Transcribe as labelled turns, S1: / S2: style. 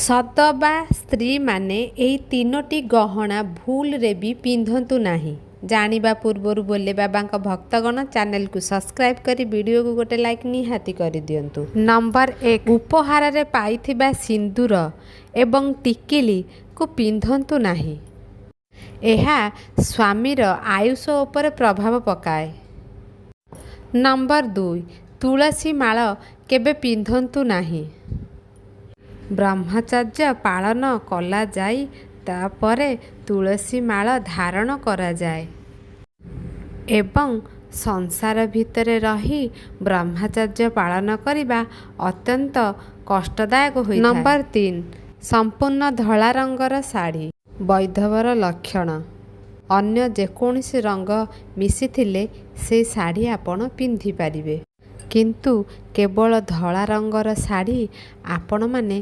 S1: ସଦବା ସ୍ତ୍ରୀମାନେ ଏହି ତିନୋଟି ଗହଣା ଭୁଲରେ ବି ପିନ୍ଧନ୍ତୁ ନାହିଁ। ଜାଣିବା ପୂର୍ବରୁ ବୋଲେ ବାବାଙ୍କ ଭକ୍ତଗଣ ଚ୍ୟାନେଲକୁ ସବସ୍କ୍ରାଇବ୍ କରି ଭିଡ଼ିଓକୁ ଗୋଟେ ଲାଇକ୍ ନିହାତି କରିଦିଅନ୍ତୁ। ନମ୍ବର 1, ଉପହାରରେ ପାଇଥିବା ସିନ୍ଦୁର ଏବଂ ଟିକିଲିକୁ ପିନ୍ଧନ୍ତୁ ନାହିଁ। ଏହା ସ୍ୱାମୀର ଆୟୁଷ ଉପରେ ପ୍ରଭାବ ପକାଏ। ନମ୍ବର 2, ତୁଳସୀ ମାଳ କେବେ ପିନ୍ଧନ୍ତୁ ନାହିଁ। ବ୍ରହ୍ମଚର୍ଯ୍ୟ ପାଳନ କଲାଯାଇ ତାପରେ ତୁଳସୀ ମାଳ ଧାରଣ କରାଯାଏ ଏବଂ ସଂସାର ଭିତରେ ରହି ବ୍ରହ୍ମଚର୍ଯ୍ୟ ପାଳନ କରିବା ଅତ୍ୟନ୍ତ କଷ୍ଟଦାୟକ ହୋଇଥାଏ। ନମ୍ବର 3, ସମ୍ପୂର୍ଣ୍ଣ ଧଳା ରଙ୍ଗର ଶାଢ଼ୀ ବୈଧବର ଲକ୍ଷଣ। ଅନ୍ୟ ଯେକୌଣସି ରଙ୍ଗ ମିଶିଥିଲେ ସେହି ଶାଢ଼ୀ ଆପଣ ପିନ୍ଧିପାରିବେ, କିନ୍ତୁ କେବଳ ଧଳା ରଙ୍ଗର ଶାଢ଼ୀ ଆପଣମାନେ